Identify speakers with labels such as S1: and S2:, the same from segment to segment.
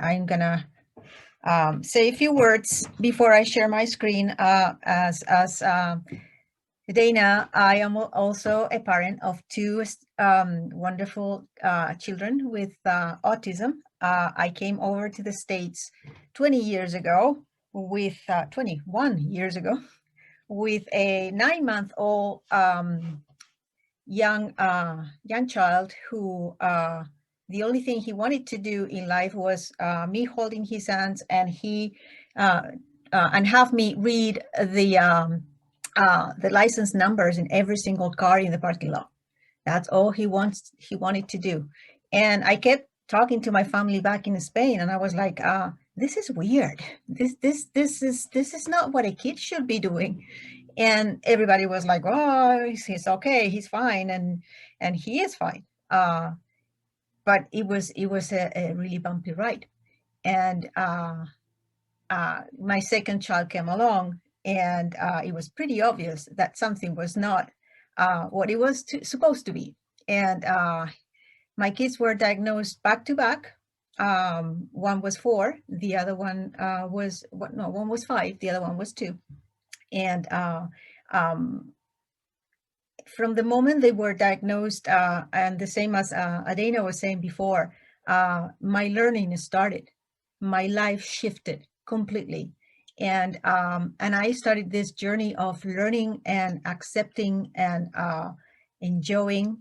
S1: I'm gonna say a few words before I share my screen. As Dana, I am also a parent of two wonderful children with autism. I came over to the States 20 years ago with 21 years ago with a 9-month-old young child who the only thing he wanted to do in life was me holding his hands and and have me read the license numbers in every single car in the parking lot. That's all he wanted to do. And I kept talking to my family back in Spain, and I was like, this is weird. This is not what a kid should be doing. And everybody was like, oh, he's okay, he's fine, and he is fine. But it was a really bumpy ride. And my second child came along, and it was pretty obvious that something was not what it was supposed to be. And my kids were diagnosed back to back. One was 4, the other one one was 5, the other one was 2. And from the moment they were diagnosed, and the same as Adena was saying before, my learning started. My life shifted completely. And I started this journey of learning and accepting and enjoying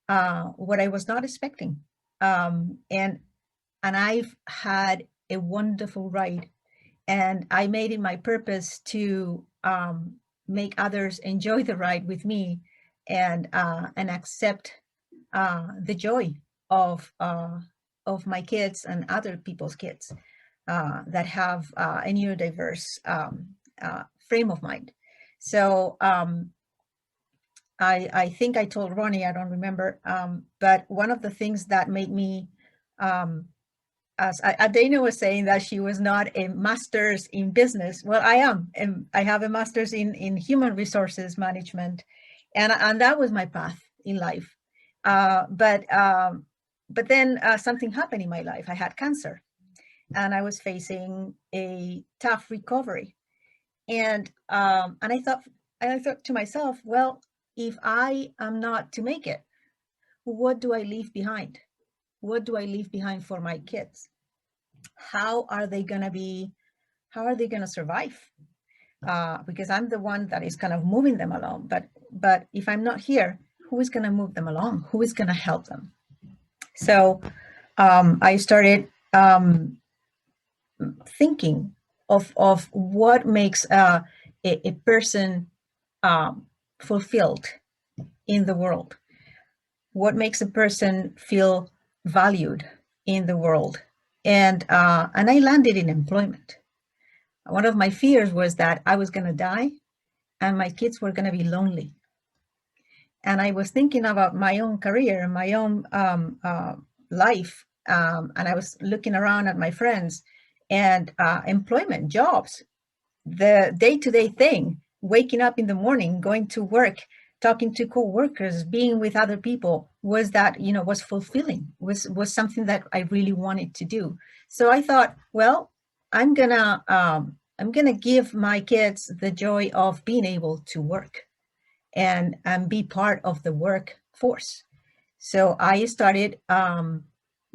S1: what I was not expecting. And I've had a wonderful ride. And I made it my purpose to make others enjoy the ride with me and accept the joy of my kids and other people's kids that have a neurodiverse frame of mind. So I think I told Ronnie, I don't remember, but one of the things that made me, as Adena was saying that she was not a master's in business. Well, I am. And I have a master's in human resources management. And that was my path in life. But then something happened in my life. I had cancer and I was facing a tough recovery. And I thought to myself, well, if I am not to make it, what do I leave behind? What do I leave behind for my kids? How are they going to survive? Because I'm the one that is kind of moving them along. But if I'm not here, who is going to move them along? Who is going to help them? So I started thinking of what makes a person fulfilled in the world. What makes a person feel valued in the world? And I landed in employment. One of my fears was that I was going to die and my kids were going to be lonely. And I was thinking about my own career and my own life. And I was looking around at my friends and employment, jobs, the day-to-day thing, waking up in the morning, going to work, talking to co-workers, being with other people, was fulfilling, was something that I really wanted to do. So I thought, well, I'm gonna give my kids the joy of being able to work and be part of the workforce. So I started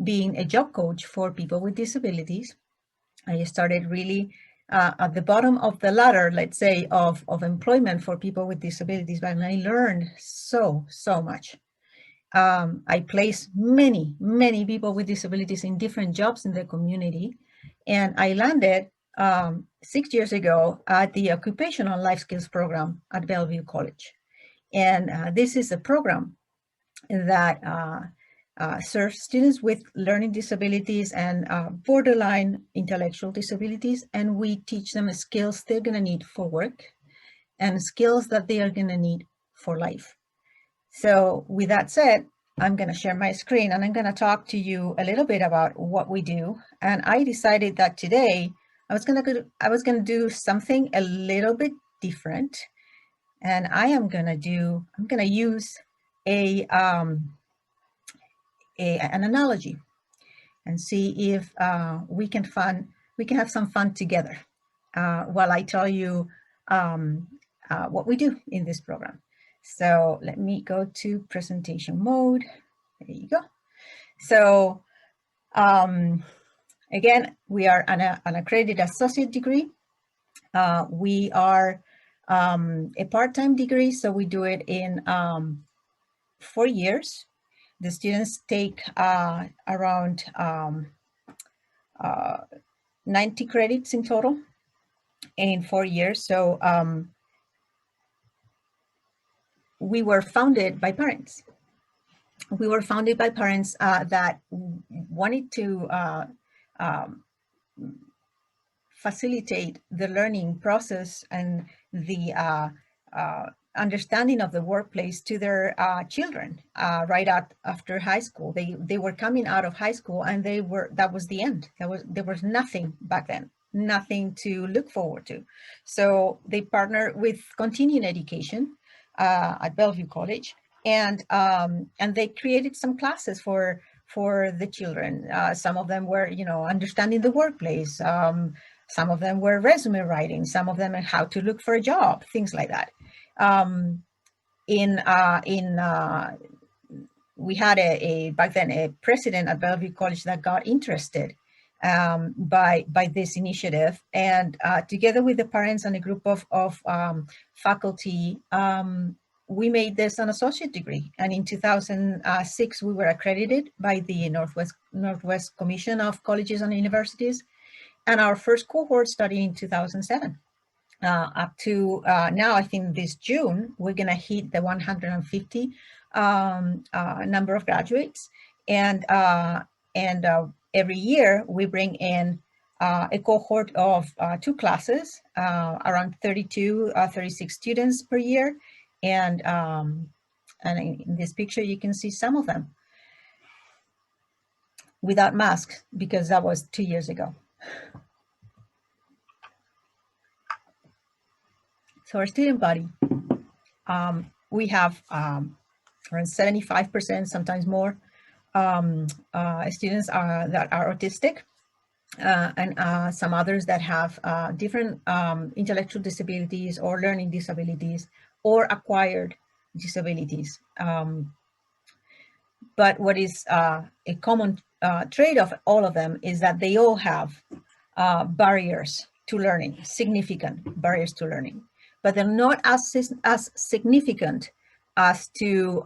S1: being a job coach for people with disabilities. I started really at the bottom of the ladder, let's say, of employment for people with disabilities, but I learned so much. I placed many people with disabilities in different jobs in the community, and I landed 6 years ago at the Occupational Life Skills program at Bellevue College. And this is a program that serves students with learning disabilities and borderline intellectual disabilities, and we teach them skills they're going to need for work and skills that they are going to need for life. So with that said, I'm going to share my screen and I'm going to talk to you a little bit about what we do. And I decided that today I was going to do something a little bit different, and I'm going to use an analogy. and see if we can have some fun together while I tell you what we do in this program. So let me go to presentation mode. There you go. So again, we are an accredited associate degree. We are a part-time degree, so we do it in 4 years. The students take around 90 credits in total in 4 years. So we were founded by parents. We were founded by parents that wanted to facilitate the learning process and the understanding of the workplace to their children right after high school. They were coming out of high school and that was the end. There was nothing back then, nothing to look forward to. So they partnered with continuing education at Bellevue College, and they created some classes for the children. Some of them were, understanding the workplace. Some of them were resume writing. Some of them how to look for a job, things like that. We had back then a president at Bellevue College that got interested by this initiative, and together with the parents and a group of faculty, we made this an associate degree. And in 2006, we were accredited by the Northwest Commission of Colleges and Universities. And our first cohort started in 2007. Up to now, I think this June, we're going to hit the 150 number of graduates. And every year we bring in a cohort of 2 classes, around 32, 36 students per year. And in this picture, you can see some of them without masks, because that was 2 years ago. So our student body, we have around 75%, sometimes more, students that are autistic, and some others that have different intellectual disabilities or learning disabilities or acquired disabilities. But what is a common trait of all of them is that they all have barriers to learning, significant barriers to learning, but they're not as significant as to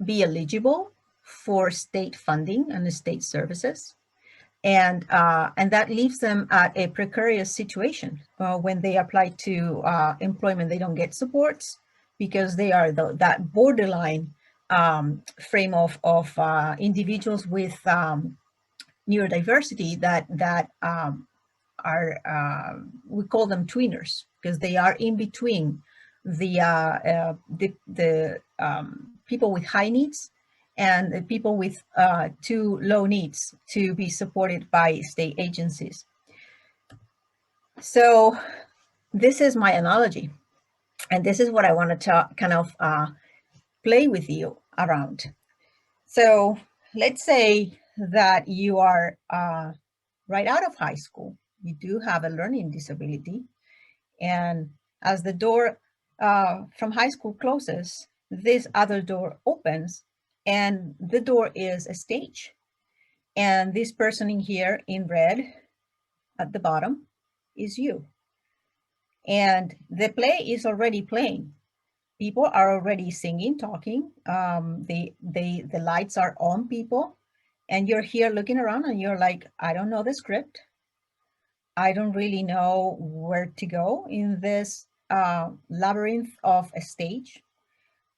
S1: be eligible for state funding and state services. And that leaves them at a precarious situation. When they apply to employment, they don't get supports because they are that borderline frame of individuals with neurodiversity that are, we call them tweeners, because they are in between the people with high needs and the people with too low needs to be supported by state agencies. So this is my analogy, and this is what I want to kind of play with you around. So let's say that you are right out of high school. You do have a learning disability, and as the door from high school closes, this other door opens, and the door is a stage. And this person in here in red at the bottom is you. And the play is already playing. People are already singing, talking. The lights are on people. And you're here looking around and you're like, I don't know the script. I don't really know where to go in this labyrinth of a stage.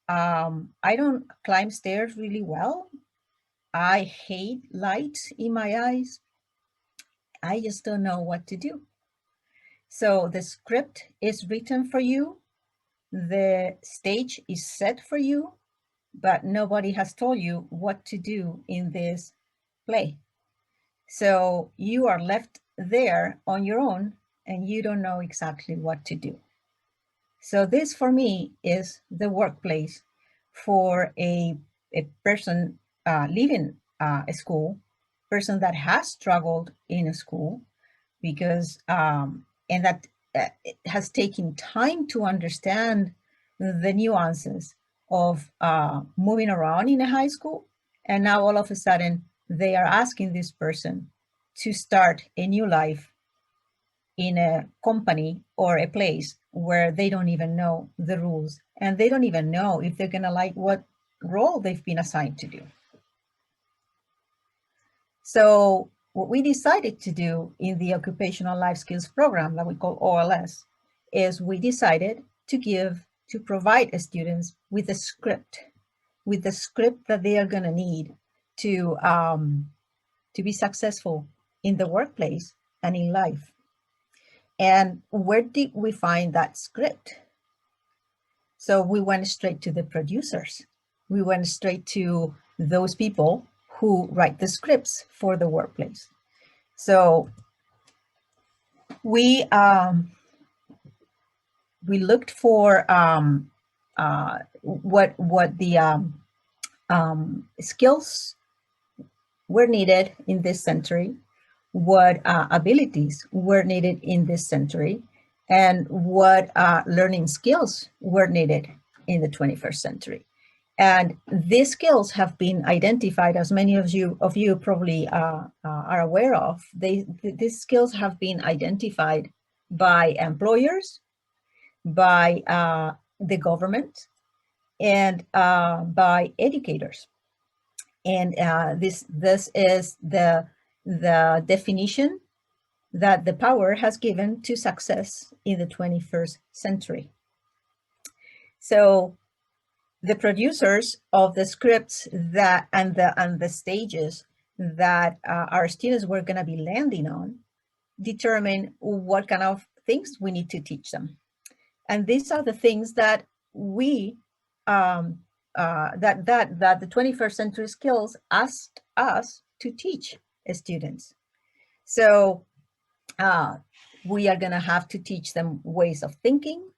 S1: I don't climb stairs really well. I hate lights in my eyes. I just don't know what to do. So the script is written for you. The stage is set for you, but nobody has told you what to do in this play. So you are left there on your own and you don't know exactly what to do. So this for me is the workplace for a person leaving a school, person that has struggled in a school, because and that it has taken time to understand the nuances of moving around in a high school, and now all of a sudden they are asking this person to start a new life in a company or a place where they don't even know the rules, and they don't even know if they're going to like what role they've been assigned to do. So what we decided to do in the Occupational Life Skills program that we call OLS is we decided to provide students with a script, that they are going to need to be successful in the workplace and in life. And where did we find that script? So we went straight to the producers. We went straight to those people who write the scripts for the workplace. So we looked for what the skills were needed in this century, what abilities were needed in this century, and what learning skills were needed in the 21st century. And these skills have been identified, as many of you probably are aware of. These skills have been identified by employers, by the government, and by educators. And this is the definition that the power has given to success in the 21st century. So the producers of the scripts that and the stages that our students were going to be landing on determine what kind of things we need to teach them. And these are the things that we that the 21st century skills asked us to teach students. So we are going to have to teach them ways of thinking.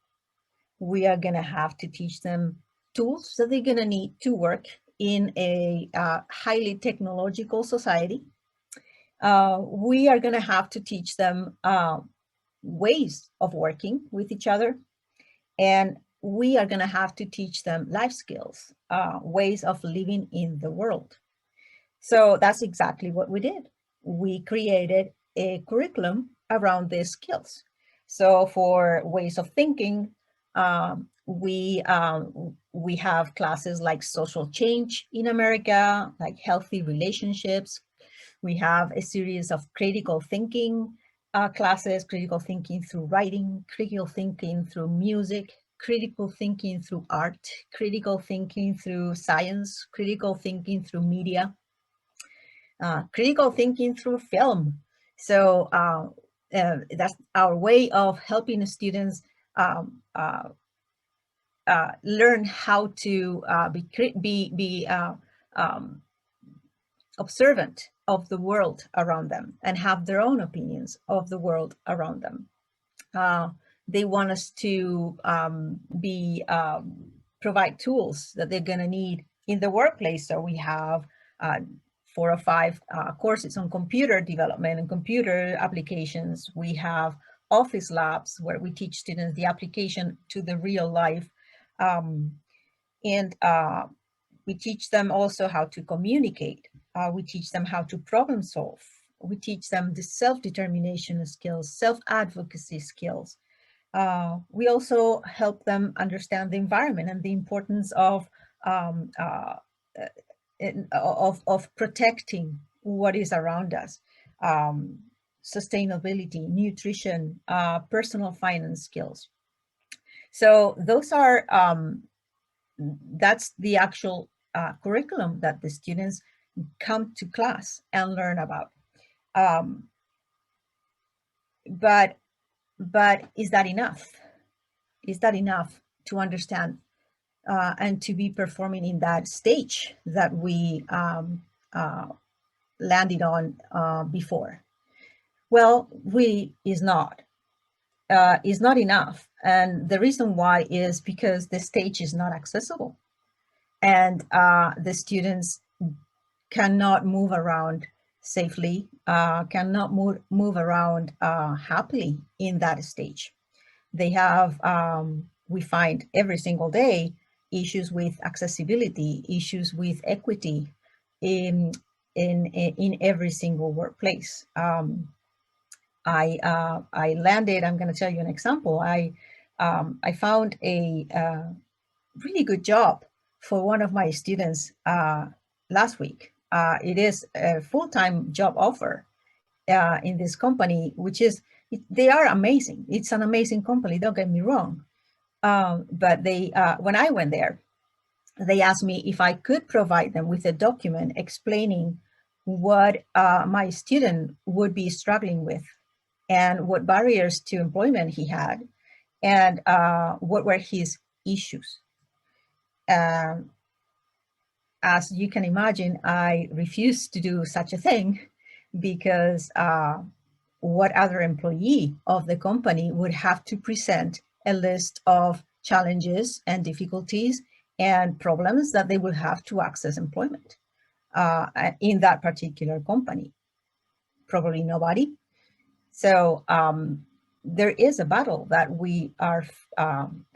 S1: We are going to have to teach them tools that they're going to need to work in a highly technological society. We are going to have to teach them ways of working with each other. And we are going to have to teach them life skills, ways of living in the world. So that's exactly what we did. We created a curriculum around these skills. So for ways of thinking, we have classes like social change in America, like healthy relationships. We have a series of critical thinking classes, critical thinking through writing, critical thinking through music, critical thinking through art, critical thinking through science, critical thinking through media, critical thinking through film. So that's our way of helping students learn how to be observant of the world around them and have their own opinions of the world around them. They want us to provide tools that they're going to need in the workplace. So we have 4 or 5 courses on computer development and computer applications. We have office labs where we teach students the application to the real life. And we teach them also how to communicate. We teach them how to problem solve. We teach them the self-determination skills, self-advocacy skills. We also help them understand the environment and the importance of protecting what is around us. Sustainability, nutrition, personal finance skills. So those are that's the actual curriculum that the students come to class and learn about. But is that enough? Is that enough to understand and to be performing in that stage that we landed on before? Well, is not enough. And the reason why is because the stage is not accessible. And the students cannot move around safely, cannot move around happily in that stage. They have, we find every single day, issues with accessibility, issues with equity in in every single workplace. I landed. I'm going to tell you an example. I found a really good job for one of my students last week. It is a full-time job offer in this company, which is, they are amazing. It's an amazing company. Don't get me wrong. But they, when I went there, they asked me if I could provide them with a document explaining what my student would be struggling with and what barriers to employment he had, and what were his issues. Um, as you can imagine, I refused to do such a thing because what other employee of the company would have to present a list of challenges and difficulties and problems that they will have to access employment in that particular company? Probably nobody. So there is a battle that we are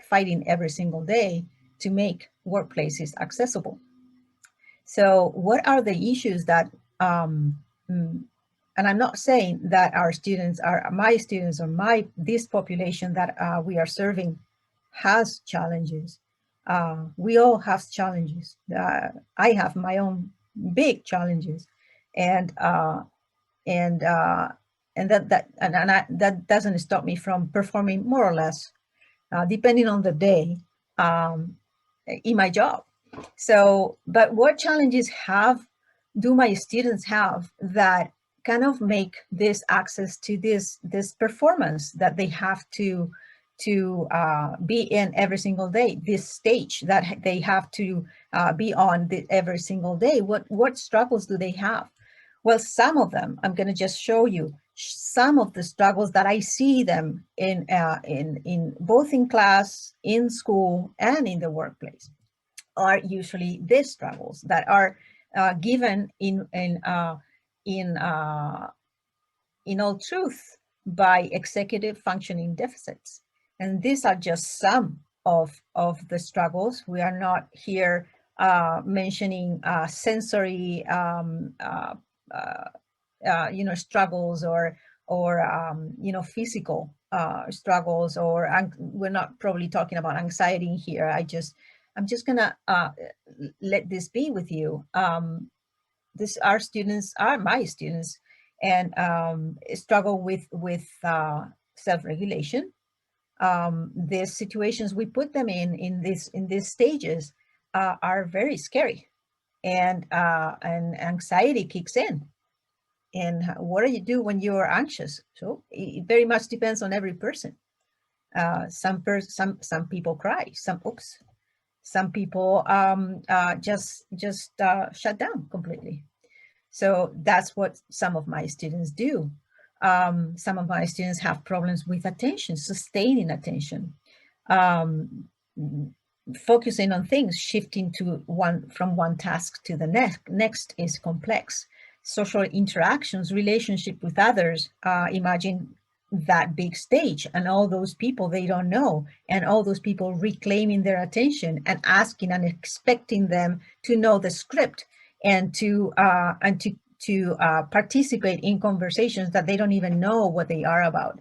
S1: fighting every single day to make workplaces accessible. So what are the issues that, and I'm not saying that our students are, my students or this population that we are serving has challenges. We all have challenges. I have my own big challenges, and and uh, that doesn't stop me from performing more or less, depending on the day, um, in my job. So, but what challenges do my students have that kind of make this access to this performance that they have to be in every single day, this stage that they have to be on every single day? What struggles do they have? Well, some of them, I'm going to just show you some of the struggles that I see them in both in class, in school, and in the workplace, are usually these struggles that are given in in all truth by executive functioning deficits. And these are just some of the struggles. We are not here mentioning sensory struggles, or physical struggles, or we're not probably talking about anxiety here. I'm just gonna let this be with you. This our students are my students, and struggle with self-regulation. These situations we put them in these stages are very scary, and anxiety kicks in. And what do you do when you are anxious? So it very much depends on every person. Some people cry. Some people just shut down completely. So that's what some of my students do. Some of my students have problems with attention, sustaining attention, um, focusing on things, shifting from one task to the next is complex. Social interactions, relationship with others, imagine that big stage and all those people they don't know, and all those people reclaiming their attention and asking and expecting them to know the script, and to participate in conversations that they don't even know what they are about.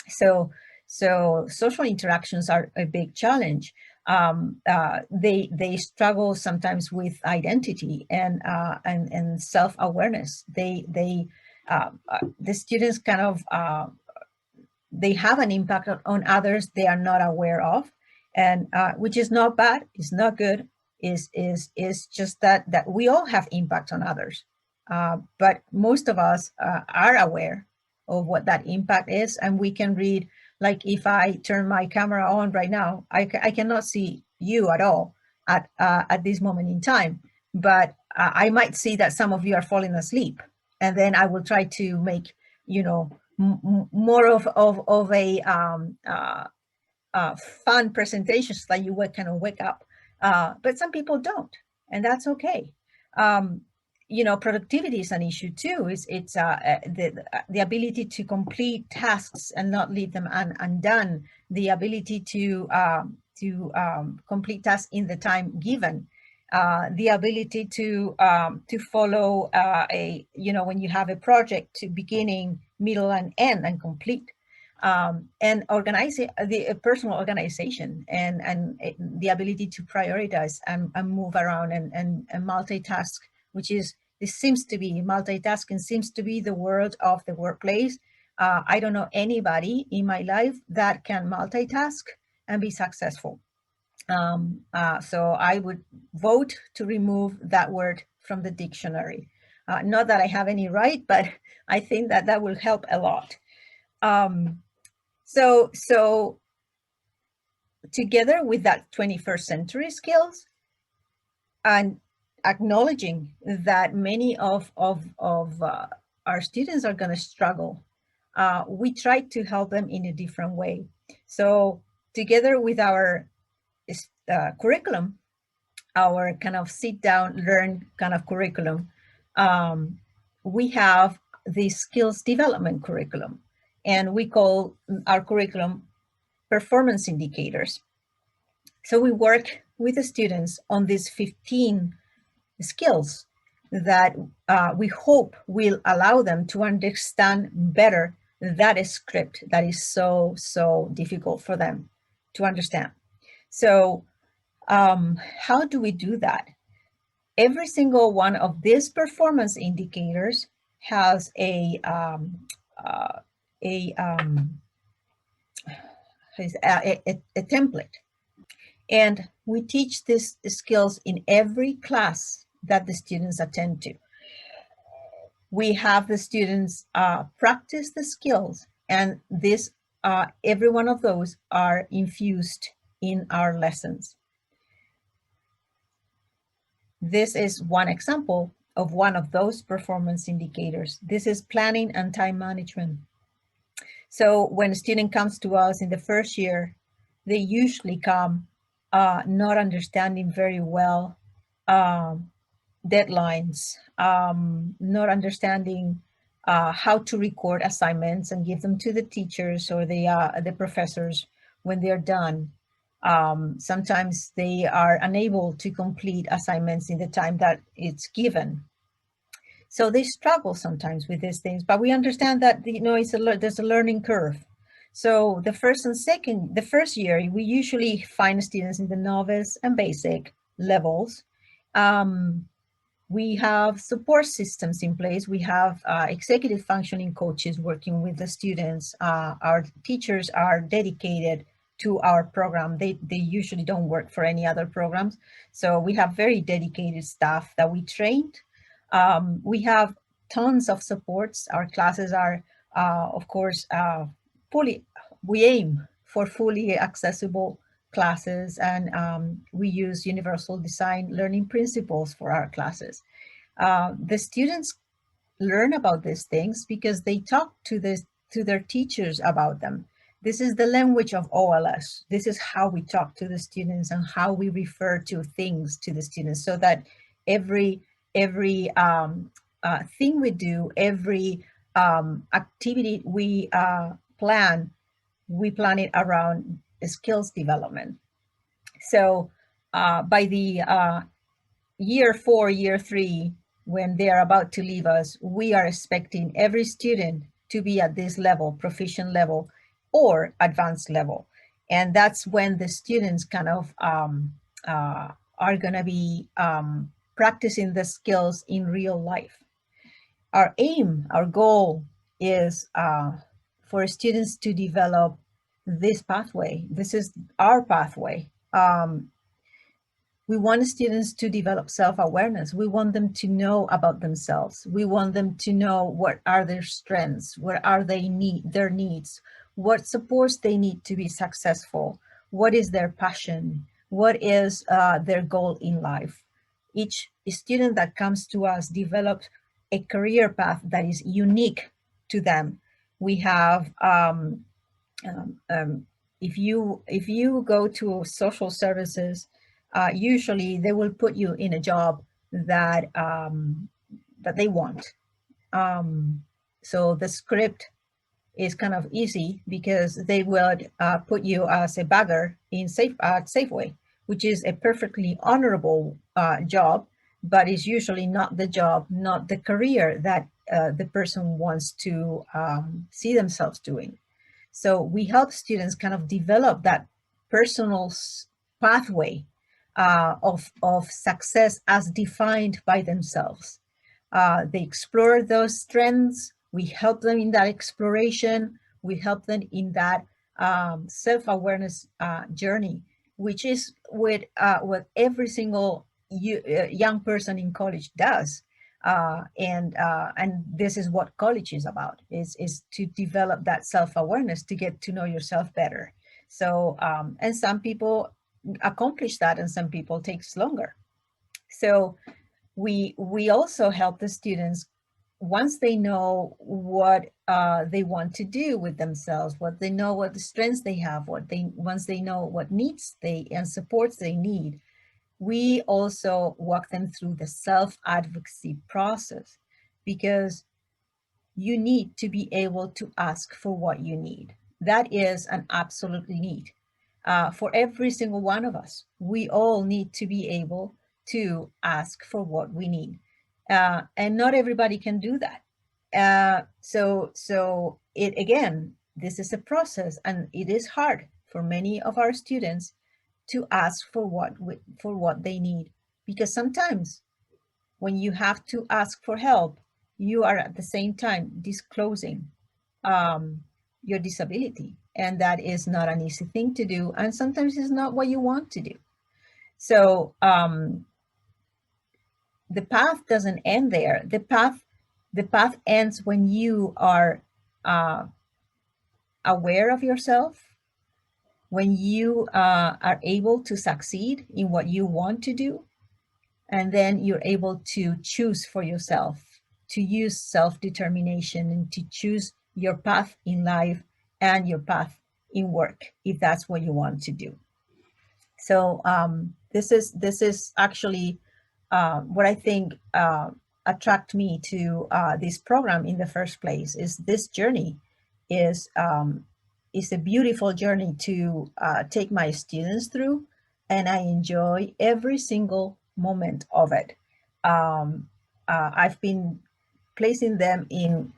S1: So social interactions are a big challenge. They struggle sometimes with identity and self-awareness. The students kind of they have an impact on others they are not aware of, and which is not bad, it's not good, is just that we all have impact on others, but most of us are aware of what that impact is, and we can read. Like if I turn my camera on right now, I cannot see you at all at this moment in time, but I might see that some of you are falling asleep, and then I will try to make, you know, more of a fun presentations that you would kind of wake up. But some people don't, and that's okay. Um, productivity is an issue too. It's the ability to complete tasks and not leave them undone, the ability to complete tasks in the time given, the ability to follow when you have a project, to beginning, middle, and end, and complete, and organize it, the personal organization, and the ability to prioritize and move around and multitask, which is, this seems to be, multitasking seems to be the word of the workplace. I don't know anybody in my life that can multitask and be successful. So I would vote to remove that word from the dictionary. Not that I have any right, but I think that that will help a lot. So together with that 21st century skills, and acknowledging that many of our students are going to struggle, we try to help them in a different way. So together with our curriculum, our kind of sit down, learn kind of curriculum, we have the skills development curriculum, and we call our curriculum performance indicators. So we work with the students on these 15 skills that we hope will allow them to understand better that script that is so difficult for them to understand. So how do we do that? Every single one of these performance indicators has a template, and we teach these skills in every class that the students attend to. We have the students practice the skills, and this every one of those are infused in our lessons. This is one example of one of those performance indicators. This is planning and time management. So when a student comes to us in the first year, they usually come not understanding very well deadlines, not understanding how to record assignments and give them to the teachers or the professors when they're done. Sometimes they are unable to complete assignments in the time that it's given. So they struggle sometimes with these things, but we understand that there's a learning curve. So the first year, we usually find students in the novice and basic levels. We have support systems in place. We have executive functioning coaches working with the students. Our teachers are dedicated to our program. They usually don't work for any other programs. So we have very dedicated staff that we trained. We have tons of supports. Our classes are, of course, we aim for fully accessible classes, and we use universal design learning principles for our classes. The students learn about these things because they talk to their teachers about them. This is the language of OLS. This is how we talk to the students and how we refer to things to the students, so that every thing we do, every activity we plan it around skills development. So by the year 4, year 3, when they are about to leave us, we are expecting every student to be at this level, proficient level or advanced level. And that's when the students kind of are going to be practicing the skills in real life. Our aim, our goal is for students to develop this pathway. This is our pathway. We want students to develop self-awareness. We want them to know about themselves. We want them to know what are their strengths, what are their needs, what supports they need to be successful, what is their passion, what is their goal in life. Each student that comes to us develops a career path that is unique to them. We have if you go to social services, usually they will put you in a job that that they want. So the script is kind of easy because they would put you as a bagger in Safeway, which is a perfectly honorable job, but is usually not the job, not the career that the person wants to see themselves doing. So we help students kind of develop that personal pathway of success as defined by themselves. They explore those strengths. We help them in that exploration. We help them in that self-awareness journey, which is what every single young person in college does. And this is what college is about: is to develop that self-awareness, to get to know yourself better. So and some people accomplish that, and some people takes longer. So we also help the students, once they know what they want to do with themselves, what they know, what the strengths they have, once they know what needs they and supports they need, we also walk them through the self-advocacy process, because you need to be able to ask for what you need. That is an absolutely need for every single one of us. We all need to be able to ask for what we need. And not everybody can do that. So it, again, this is a process, and it is hard for many of our students to ask for what they need, because sometimes when you have to ask for help, you are at the same time disclosing um, your disability. And that is not an easy thing to do. And sometimes it's not what you want to do. So the path doesn't end there. The path ends when you are aware of yourself, when you are able to succeed in what you want to do, and then you're able to choose for yourself, to use self-determination, and to choose your path in life and your path in work, if that's what you want to do. So this is actually what I think attract me to this program in the first place. Is this journey is a beautiful journey to take my students through, and I enjoy every single moment of it. I've been placing them in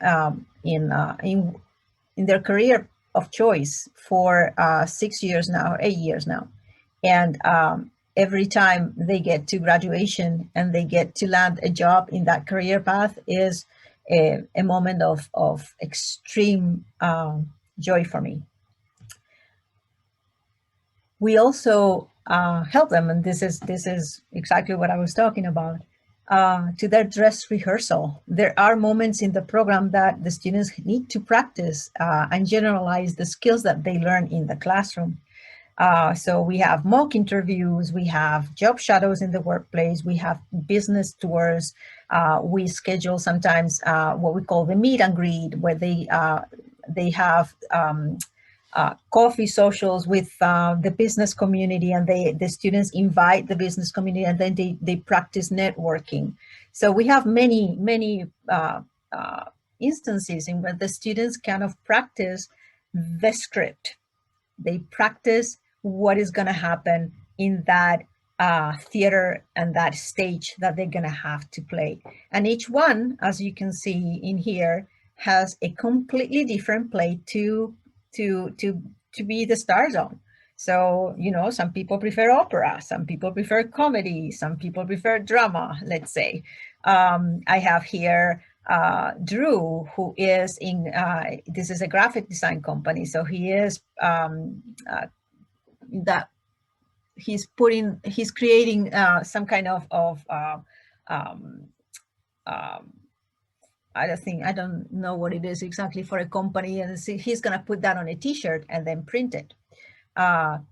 S1: their career of choice for 6 years now, 8 years now, and every time they get to graduation and they get to land a job in that career path is a moment of extreme joy for me. We also help them, and this is exactly what I was talking about, to their dress rehearsal. There are moments in the program that the students need to practice and generalize the skills that they learn in the classroom. So we have mock interviews, we have job shadows in the workplace, we have business tours. We schedule sometimes what we call the meet and greet, where they have coffee socials with the business community, and the students invite the business community, and then they practice networking. So we have many instances in where the students kind of practice the script. They practice what is going to happen in that theater and that stage that they're going to have to play. And each one, as you can see in here, has a completely different play to be the star zone. So, some people prefer opera, some people prefer comedy, some people prefer drama, let's say. I have here Drew, who is in, this is a graphic design company. So he is that he's creating some kind of I don't know what it is exactly for a company, and he's going to put that on a t-shirt and then print it.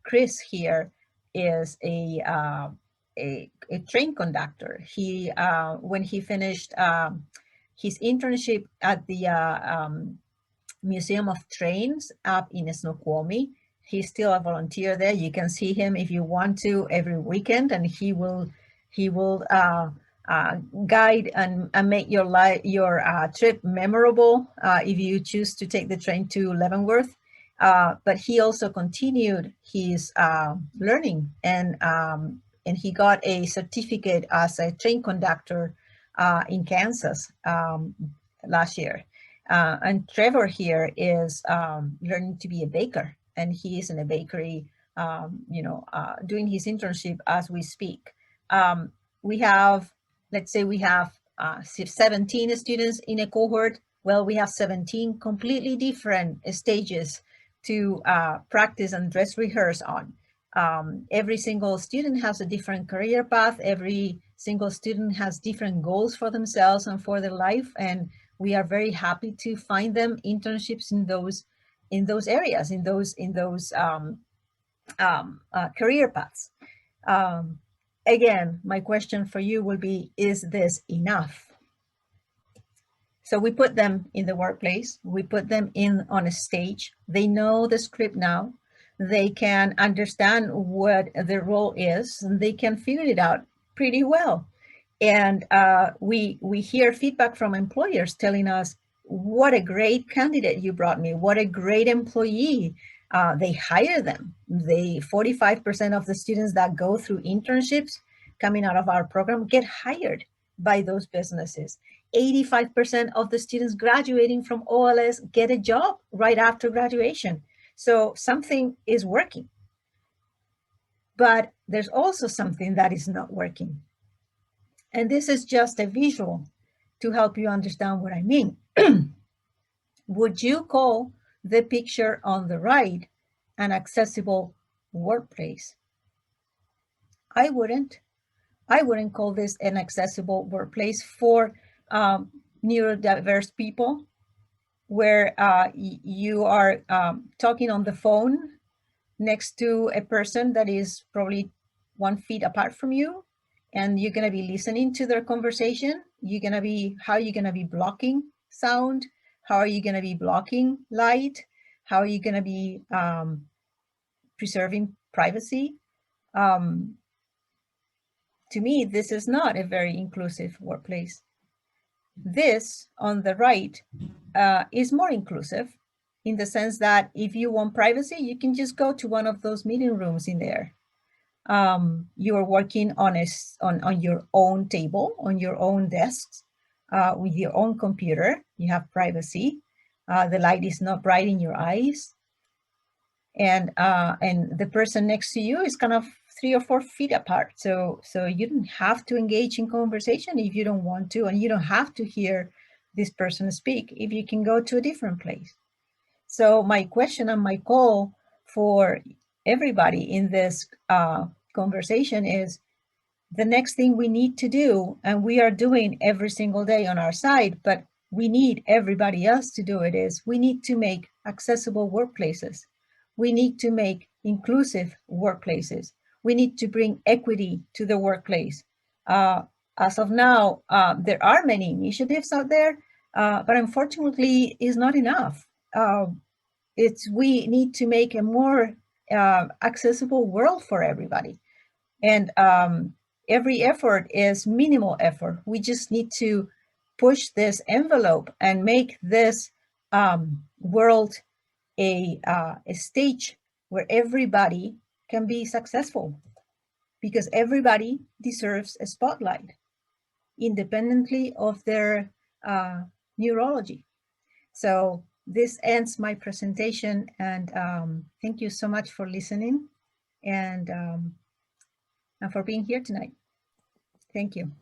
S1: Chris here is a train conductor. He when he finished his internship at the Museum of Trains up in Snoqualmie, he's still a volunteer there. You can see him if you want to every weekend, and he will guide and make your trip memorable if you choose to take the train to Leavenworth. But he also continued his learning, and he got a certificate as a train conductor in Kansas last year. And Trevor here is learning to be a baker, and he is in a bakery, doing his internship as we speak. We have, let's say we have 17 students in a cohort. Well, we have 17 completely different stages to practice and dress rehearse on. Every single student has a different career path. Every single student has different goals for themselves and for their life. And we are very happy to find them internships in those areas, in those career paths. Again, my question for you will be, is this enough? So we put them in the workplace, we put them in on a stage, they know the script now, they can understand what their role is, and they can figure it out pretty well. And we hear feedback from employers telling us, what a great candidate you brought me, what a great employee. They hire them. 45% of the students that go through internships coming out of our program get hired by those businesses. 85% of the students graduating from OLS get a job right after graduation. So something is working. But there's also something that is not working. And this is just a visual to help you understand what I mean. Would you call the picture on the right an accessible workplace? I wouldn't. I wouldn't call this an accessible workplace for neurodiverse people, where you are talking on the phone next to a person that is probably 1 feet apart from you, and you're going to be listening to their conversation. How are you going to be blocking sound? How are you going to be blocking light? How are you going to be preserving privacy? To me, this is not a very inclusive workplace. This on the right is more inclusive, in the sense that if you want privacy, you can just go to one of those meeting rooms in there. You are working on your own table, on your own desks, with your own computer. You have privacy. The light is not bright in your eyes, and the person next to you is kind of 3 or 4 feet apart. So you don't have to engage in conversation if you don't want to, and you don't have to hear this person speak if you can go to a different place. So my question and my call for everybody in this conversation is, the next thing we need to do, and we are doing every single day on our side, but we need everybody else to do it, is we need to make accessible workplaces. We need to make inclusive workplaces. We need to bring equity to the workplace. As of now, there are many initiatives out there, but unfortunately, it's not enough. We need to make a more accessible world for everybody. And every effort is minimal effort. We just need to push this envelope and make this world a stage where everybody can be successful, because everybody deserves a spotlight, independently of their neurology. So this ends my presentation, and thank you so much for listening, and for being here tonight. Thank you.